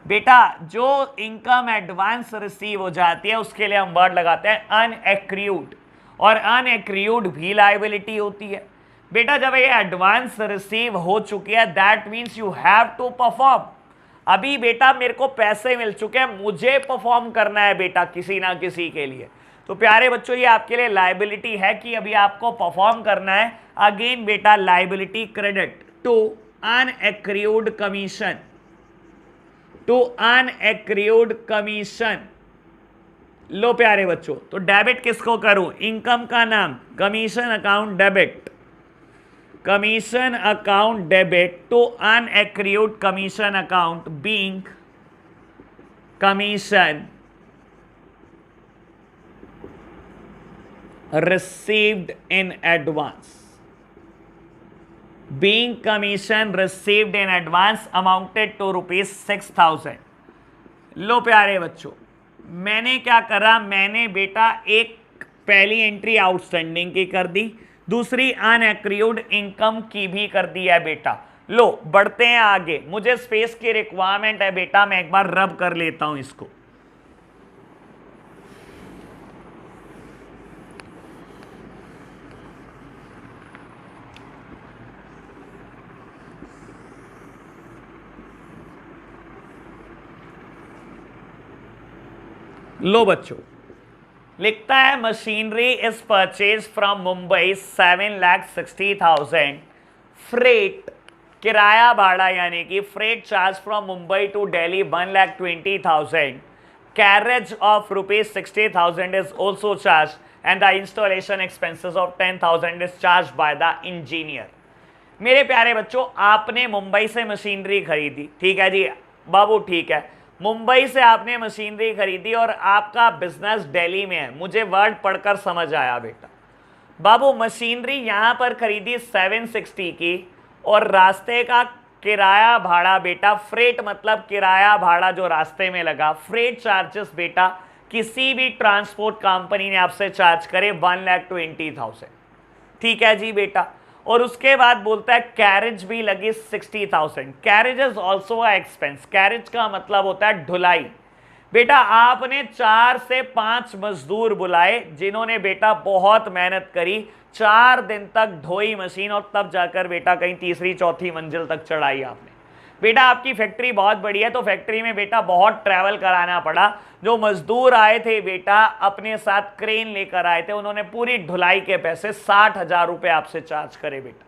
बेटा जो इनकम एडवांस रिसीव हो जाती है उसके लिए हम वर्ड लगाते हैं अनएक्रूड, और अनएक्रूड भी लायबिलिटी होती है। बेटा जब ये एडवांस रिसीव हो चुकी है that means you have to perform. अभी बेटा मेरे को पैसे मिल चुके हैं, मुझे परफॉर्म करना है बेटा किसी ना किसी के लिए। तो प्यारे बच्चों ये आपके लिए लायबिलिटी है कि अभी आपको परफॉर्म करना है। अगेन बेटा liability credit to unaccrued commission, to unaccrued commission. लो प्यारे बच्चों, तो डेबिट किसको करूं, इनकम का नाम commission account debit, commission account debit to unaccrued commission account being commission received in advance, being commission received in advance amounted to rupees 6,000। लो प्यारे बच्चों, मैंने क्या करा, मैंने बेटा एक पहली एंट्री आउटस्टैंडिंग की कर दी, दूसरी अनएक्रूड इनकम की भी कर दी है बेटा। लो बढ़ते हैं आगे, मुझे स्पेस की रिक्वायरमेंट है बेटा, मैं एक बार रब कर लेता हूं इसको। लो बच्चों, लिखता है machinery is purchase from Mumbai 7,60,000, freight किराया भाड़ा यानी कि freight charge from Mumbai to Delhi 1,20,000, carriage of rupees 60,000 is also charge and the installation expenses of 10,000 is charge by the engineer. मेरे प्यारे बच्चों आपने मुंबई से मशीनरी खरीदी, ठीक है जी बाबू, ठीक है, मुंबई से आपने मशीनरी खरीदी और आपका बिजनेस दिल्ली में है। मुझे वर्ड पढ़कर समझ आया बेटा। बाबू मशीनरी यहां पर खरीदी 760 की, और रास्ते का किराया भाड़ा बेटा, फ्रेट मतलब किराया भाड़ा जो रास्ते में लगा, फ्रेट चार्जेस बेटा किसी भी ट्रांसपोर्ट कंपनी ने आपसे चार्ज करे 1,20,000, ठीक है जी बेटा। और उसके बाद बोलता है कैरेज भी लगी 60,000, carriage is also a expense. Carriage का मतलब होता है ढुलाई। बेटा आपने 4 से 5 मजदूर बुलाए जिन्होंने बेटा बहुत मेहनत करी, 4 दिन तक ढोई मशीन, और तब जाकर बेटा कहीं तीसरी चौथी मंजिल तक चढ़ाई आपने। बेटा आपकी फैक्ट्री बहुत बड़ी है तो फैक्ट्री में बेटा बहुत ट्रैवल कराना पड़ा। जो मजदूर आए थे बेटा अपने साथ क्रेन लेकर आए थे, उन्होंने पूरी ढुलाई के पैसे 60,000 रुपए आपसे चार्ज करे बेटा।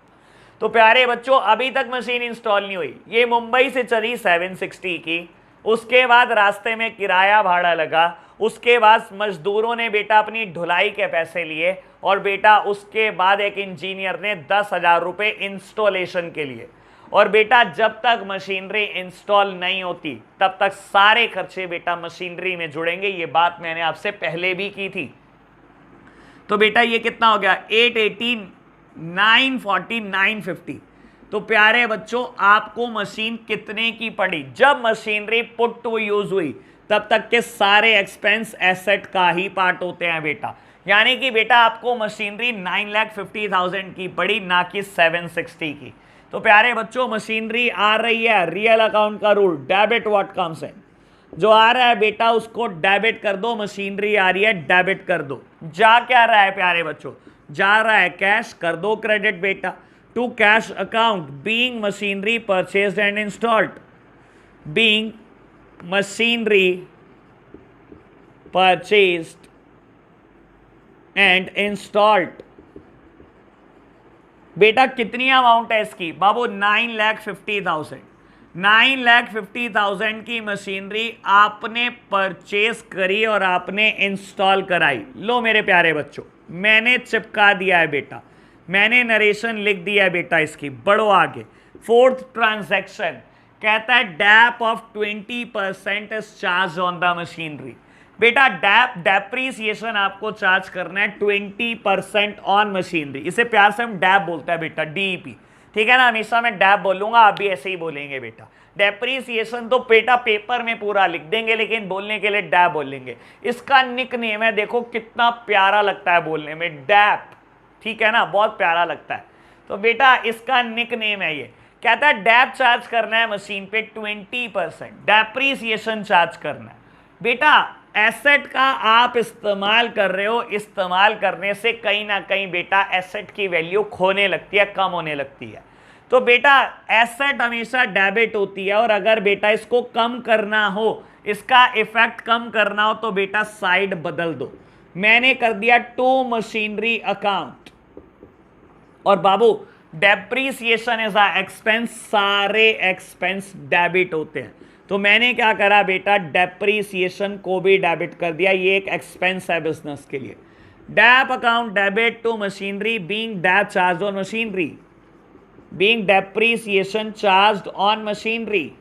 तो प्यारे बच्चों अभी तक मशीन इंस्टॉल नहीं हुई, ये मुंबई से चली 760 की, उसके बाद रास्ते में किराया भाड़ा लगा, उसके बाद मजदूरों ने बेटा अपनी ढुलाई के पैसे लिए, और बेटा उसके बाद एक इंजीनियर ने 10,000 रुपये इंस्टॉलेशन के लिए। और बेटा जब तक मशीनरी इंस्टॉल नहीं होती तब तक सारे खर्चे बेटा मशीनरी में जुड़ेंगे। ये बात मैंने आपसे पहले भी की थी। तो बेटा ये कितना हो गया 880, 940, 950। तो प्यारे बच्चों आपको मशीन कितने की पड़ी? जब मशीनरी पुट टू यूज हुई तब तक के सारे एक्सपेंस एसेट का ही पार्ट होते हैं बेटा। यानी कि बेटा आपको मशीनरी 9,50,000 की पड़ी, ना कि 760 की। तो प्यारे बच्चों मशीनरी आ रही है, रियल अकाउंट का रूल डेबिट व्हाट कम्स इन, जो आ रहा है बेटा उसको डेबिट कर दो, मशीनरी आ रही है डेबिट कर दो। जा क्या रहा है प्यारे बच्चों? जा रहा है कैश, कर दो क्रेडिट बेटा to cash account being machinery purchased and installed, being machinery purchased and installed. बेटा कितनी अमाउंट है इसकी बाबू? 9,50,000। 9,50,000 की मशीनरी आपने परचेज करी और आपने इंस्टॉल कराई। लो मेरे प्यारे बच्चों मैंने चिपका दिया है बेटा, मैंने नरेशन लिख दिया है बेटा इसकी। बढ़ो आगे। फोर्थ ट्रांजैक्शन कहता है dep of 20% is charge on the machinery. बेटा डेप्रीसिएशन आपको चार्ज करना है 20% ऑन मशीनरी। इसे प्यार से हम डैप बोलते हैं बेटा, डीईपी। ठीक है ना, हमेशा मैं डैप बोलूंगा, आप भी ऐसे ही बोलेंगे बेटा। डेप्रीसिएशन तो बेटा पेपर में पूरा लिख देंगे लेकिन बोलने के लिए डैप बोलेंगे। इसका निक नेम है, देखो कितना प्यारा लगता है बोलने में, डैप। ठीक है ना, बहुत प्यारा लगता है। तो बेटा इसका निक नेम है ये। कहता है डैप चार्ज करना है मशीन पे 20%, डेप्रीसिएशन चार्ज करना है। बेटा एसेट का आप इस्तेमाल कर रहे हो, इस्तेमाल करने से कहीं ना कहीं बेटा एसेट की वैल्यू खोने लगती है, कम होने लगती है। तो बेटा एसेट हमेशा डेबिट होती है और अगर बेटा इसको कम करना हो, इसका इफेक्ट कम करना हो तो बेटा साइड बदल दो। मैंने कर दिया टू मशीनरी अकाउंट और बाबू डेप्रीसिएशन इज अ एक्सपेंस, सारे एक्सपेंस डेबिट होते हैं। तो मैंने क्या करा बेटा डेप्रीसिएशन को भी डेबिट कर दिया, ये एक एक्सपेंस है बिजनेस के लिए। Dep account debit to machinery being dep charge on machinery, being depreciation charge on machinery.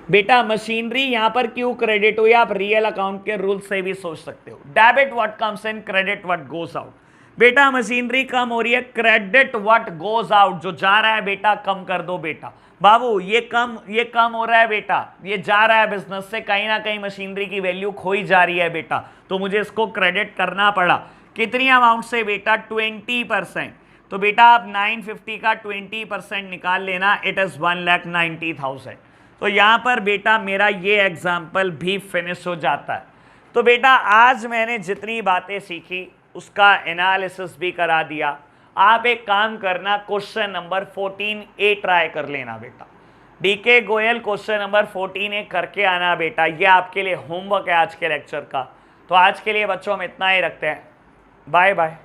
बेटा मशीनरी यहां पर क्यों क्रेडिट हुई, आप रियल अकाउंट के रूल से भी सोच सकते हो। Debit what comes in, credit what goes out. बेटा मशीनरी कम हो रही है, क्रेडिट व्हाट गोज आउट, जो जा रहा है बेटा कम कर दो बेटा। बाबू ये कम हो रहा है बेटा, ये जा रहा है बिजनेस से, कहीं ना कहीं मशीनरी की वैल्यू खोई जा रही है बेटा, तो मुझे इसको क्रेडिट करना पड़ा। कितनी अमाउंट से बेटा 20%। तो बेटा आप 950 का 20% निकाल लेना, इट इज 1,90,000। तो यहां पर बेटा मेरा ये एग्जाम्पल भी फिनिश हो जाता है। तो बेटा आज मैंने जितनी बातें सीखी उसका एनालिसिस भी करा दिया। आप एक काम करना, क्वेश्चन नंबर 14A ट्राई कर लेना बेटा। DK Goyal question number 14A करके आना बेटा, ये आपके लिए होमवर्क है आज के लेक्चर का। तो आज के लिए बच्चों हम इतना ही रखते हैं, बाय बाय।